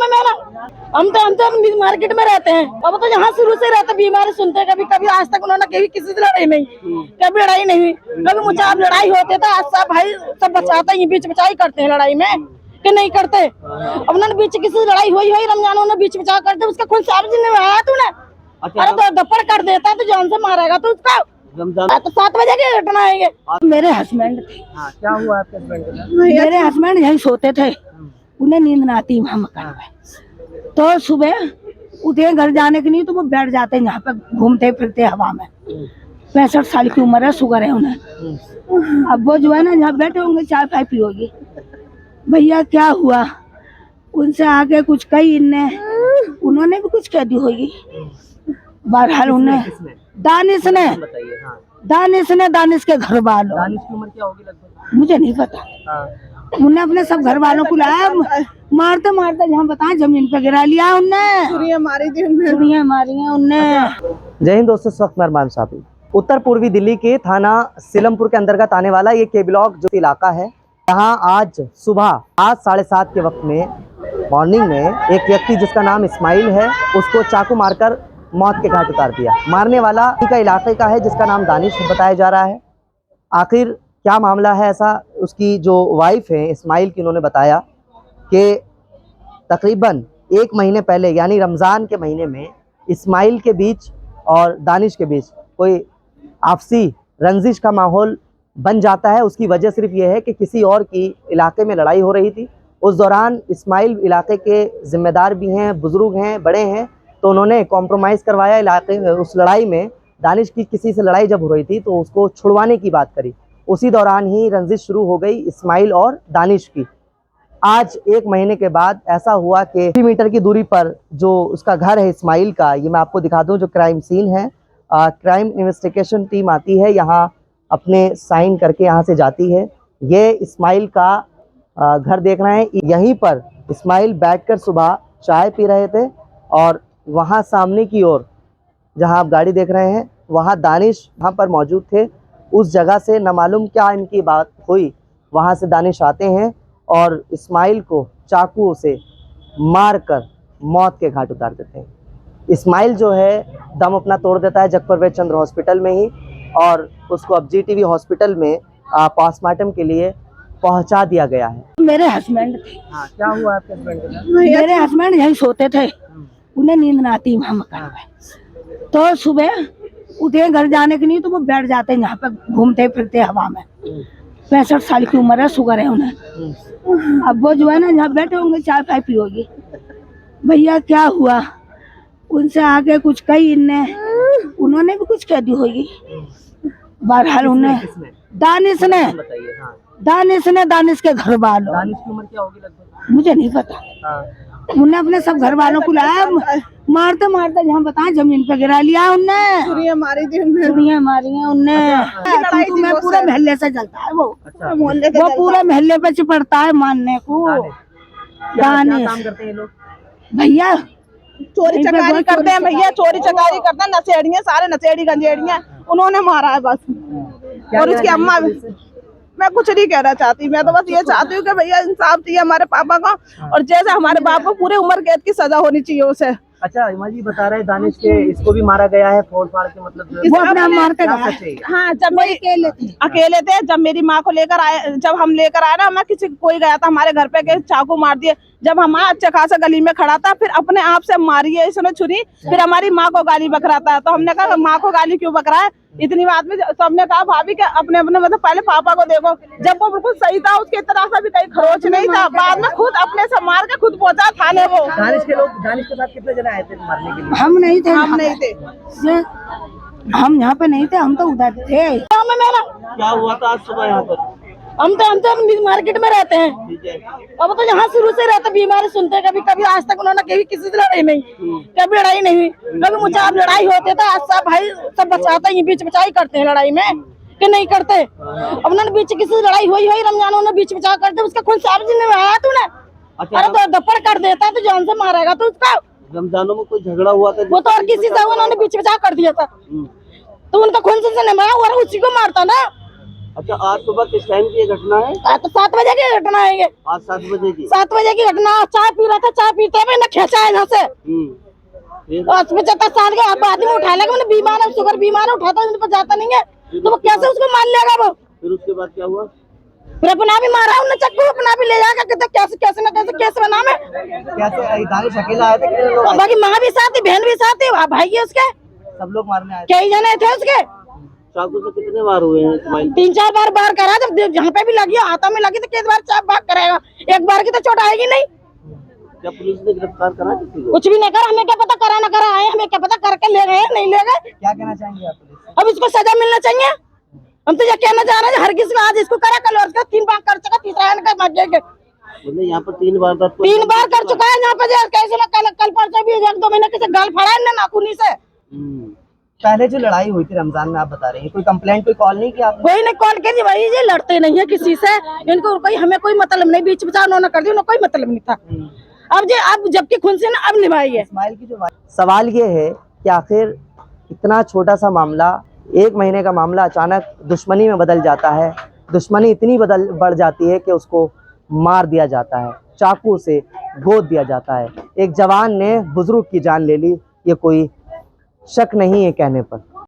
हम तो मार्केट में रहते हैं। अब तो यहाँ शुरू से रहते बीमारी सुनते, कभी कभी आज तक उन्होंने कभी किसी से लड़ाई नहीं, कभी लड़ाई नहीं हुई। कभी मुझे लड़ाई होते तो आज सब भाई सब बचाते हैं, बीच बचाई करते हैं लड़ाई में कि नहीं करते। अब उन्होंने बीच किसी से लड़ाई हुई रमजान उन्होंने बीच बचा करते, उसका खून साबित नहीं आया तूने। अरे तो दपड़ कर देता तो जान से मारेगा तो उसका। तो 7 बजे की घटना है ये। मेरे हस्बैंड थे। क्या हुआ आपके हस्बैंड के साथ? मेरे हस्बैंड यही सोते थे, उन्हें नींद न आती वहाँ मकान में। तो सुबह उठे घर जाने के लिए तो वो बैठ जाते हैं यहाँ पे घूमते फिरते हवा में। 65 साल की उम्र है, शुगर है उन्हें। अब वो जो है ना यहाँ बैठे होंगे, चाय फाय पियोगी। भैया क्या हुआ, उनसे आगे कुछ कही इनने, उन्होंने भी कुछ कह दी होगी। बहरहाल उन्हें दानिश ने, दानिश के घर वालों। दानिश की उम्र क्या होगी लगभग? मुझे नहीं पता। उन्हें अपने सब घर वालों को लाया, मारते मारते जहाँ बताया जमीन पे गिरा लिया उनने, चुड़ियाँ मारी हैं उनने। जय हिंद दोस्तों, इस वक्त मैं अरमान साहब उत्तर पूर्वी दिल्ली के थाना सीलमपुर के अंतर्गत आने वाला ये के ब्लॉक जो इलाका है, यहाँ आज सुबह 7:30 के वक्त में मॉर्निंग में एक व्यक्ति जिसका नाम इस्माइल है उसको चाकू मारकर मौत के घाट उतार दिया। मारने वाला का इलाके का है जिसका नाम दानिश बताया जा रहा है। आखिर क्या मामला है ऐसा, उसकी जो वाइफ है इस्माइल की, उन्होंने बताया कि तकरीबन 1 महीने पहले यानी रमज़ान के महीने में इस्माइल के बीच और दानिश के बीच कोई आपसी रंजिश का माहौल बन जाता है। उसकी वजह सिर्फ ये है कि किसी और की इलाके में लड़ाई हो रही थी। उस दौरान इस्माइल इलाके के ज़िम्मेदार भी हैं, बुज़ुर्ग हैं, बड़े हैं, तो उन्होंने कॉम्प्रोमाइज़ करवाया इलाके में। उस लड़ाई में दानिश की किसी से लड़ाई जब हो रही थी तो उसको छुड़वाने की बात करी। उसी दौरान ही रंजिश शुरू हो गई इस्माइल और दानिश की। आज 1 महीने के बाद ऐसा हुआ कि 50 मीटर की दूरी पर जो उसका घर है इस्माइल का, ये मैं आपको दिखा दूं जो क्राइम सीन है। क्राइम इन्वेस्टिगेशन टीम आती है यहाँ, अपने साइन करके यहाँ से जाती है। ये इस्माइल का घर देख रहे हैं। यहीं पर इस्माइल बैठकर सुबह चाय पी रहे थे और वहाँ सामने की ओर जहाँ आप गाड़ी देख रहे हैं वहाँ दानिश वहाँ पर मौजूद थे। उस जगह से न मालूम क्या इनकी बात हुई, वहाँ से दानिश आते हैं और इस्माइल को चाकू से मारकर मौत के घाट उतार देते हैं। इस्माइल जो है दम अपना तोड़ देता है जगपरवेद चंद्र हॉस्पिटल में ही, और उसको अब जीटीवी हॉस्पिटल में पोस्टमार्टम के लिए पहुंचा दिया गया है। मेरे हस्बैंड थे। क्या हुआ आपके हस्बैंड के साथ? मेरे हस्बैंड यही सोते थे, उन्हें नींद न आती वहाँ मकान में। तो सुबह उठे घर जाने के लिए तो वो बैठ जाते हैं यहाँ पे घूमते फिरते हवा में। 65 साल की उम्र है, शुगर है उन्हें। अब वो जो है ना यहाँ बैठे होंगे, चाय फाय पियोगी। भैया क्या हुआ, उनसे आगे कुछ कही इनने, उन्होंने भी कुछ कह दी होगी। बहरहाल उन्हें दानिश ने, दानिश के घर वालों। दानिश की उम्र क्या होगी लगभग? मुझे नहीं पता। उन्हें अपने सब घर वालों को लाया, मारते मारते जहाँ बताया जमीन पे गिरा लिया उनने, चुड़ियाँ मारी हैं उनने। मैं पूरे मोहल्ले से चलता है वो पूरे मोहल्ले पे चिपड़ता है मानने को। दानिश काम करते हैं लोग? भैया चोरी चकारी करते हैं, भैया चोरी चकारी करते हैं, नशेड़ियाँ, सारे नशेड़ी गंजेड़ियाँ उन्होंने मारा है बस। और उसकी अम्मा भी। मैं कुछ नहीं कहना चाहती, मैं तो बस ये चाहती हूँ कि भैया इंसाफ चाहिए हमारे पापा को, और जैसे हमारे बाप को पूरे उम्र कैद की सजा होनी चाहिए उसे। अच्छा, इमा जी बता रहे दानिश के इसको भी मारा गया है फोड़ फाड़ के, मतलब वो अपना मार के हाँ, जब मेरी अकेले थे, जब मेरी माँ को लेकर आए, जब हम लेकर आए ना, मैं किसी कोई गया था हमारे घर पे के चाकू मार दिए। जब हम अच्छा खासा गली में खड़ा था, फिर अपने आप से मारी है इसने छुरी, फिर हमारी माँ को गाली बकराता है। तो हमने कहा माँ को गाली क्यों बकरा है इतनी बात में। सबने कहा भाभी के अपने अपने मतलब पहले पापा को देखो, जब वो बिल्कुल सही था उसके तरह से भी कहीं खरोच नहीं था, बाद में खुद अपने से मार के खुद पहुंचा थाने वो। दानिश के लोग, दानिश के साथ कितने जने आए थे मारने के लिए? हम नहीं थे, हम यहाँ पे नहीं थे, हम तो उधर थे। क्या हुआ था आज सुबह यहाँ पर? हम तो मार्केट में रहते हैं। अब तो यहाँ शुरू से रहते बीमारी सुनते, कभी कभी आज तक उन्होंने कभी किसी से लड़ाई नहीं, कभी लड़ाई नहीं हुई। कभी मुझे लड़ाई होते तो आज सब भाई सब बचाते हैं, बीच बचाई करते हैं लड़ाई में कि नहीं करते। अब उन्होंने बीच किसी से लड़ाई हुई रमजान उन्होंने बीच बचा करते, उसका खून साबित नहीं आया तूने। अरे तो दपड़ कर देता तो जान से मारेगा तो उसका। रमजानों में कोई झगड़ा हुआ था वो तो और किसी से उन्होंने बीच बचा कर दिया था, तो उनका खून से नहीं मारा, उसी को मारता ना। अच्छा, आज सुबह किस टाइम की ये घटना है? तो 7 बजे की घटना है ये। आज 7 बजे की। 7 बजे की घटना। चाय पी रहा था, चाय पीते हुए ना खेचा है यहाँ से। फिर 75 साल के अब आदमी उठा लेगा, मैंने बीमार है, शुगर बीमार है, उठाता उन पर जाता नहीं है, तो वो कैसे उसको मान लेगा वो। फिर उसके बाद क्या हुआ? फिर अपना भी मारा उन्हें चक्कू, अपना भी ले जाकर कहते कैसे कैसे ना कैसे केस बना में। कैसे दानिश अकेला आए थे, कितने लोग आए थे? बाकी माँ भी साथ थी, बहन भी साथ थी, भाई है उसके, सब लोग मारने आए थे। कई जने थे उसके। चाकू से कितने बार हुए हैं इस्माइल? 3-4 बार बार करा, जब जहाँ पे भी लगी हाथों में लगी तो किस बार चाप भाग करेगा, एक बार की तो चोट आएगी नहीं। क्या पुलिस ने गिरफ्तार करा किसी को? कुछ भी नहीं करा, हमें क्या पता करा ना करा, आए हमें क्या पता करके ले गए नहीं ले गए। क्या कहना चाहेंगे आप पुलिस से? अब इसको सजा मिलना चाहिए। हम तो ये कहना चाह रहे हैं हर किसी को, आज इसको करा कल उसका 3 बार कर चुका, तीसरा इनका भाग्य। मतलब यहाँ पर 3 बार 3 बार कर चुका है यहाँ पे, कैसे ना कल परसों भी 1-2 महीने किसी गाल फड़ा है नाखूनी से। पहले जो लड़ाई हुई थी रमजान में, आप बता रही हैं, कोई कंप्लेंट, कोई कॉल नहीं किया आपने? कोई नहीं कॉल की भाई, ये लड़ते नहीं है किसी से, इनको कोई हमें कोई मतलब नहीं, बीच बचा उन्होंने कर दी, उन्हें कोई मतलब नहीं था। अब जबकि खून से ना अब निभाई है। इस्माइल की जो सवाल ये है कि आखिर इतना छोटा सा मामला, 1 महीने का मामला अचानक दुश्मनी में बदल जाता है। दुश्मनी इतनी बढ़ जाती है कि उसको मार दिया जाता है, चाकू से गोद दिया जाता है। एक जवान ने बुजुर्ग की जान ले ली, ये कोई शक नहीं है कहने पर।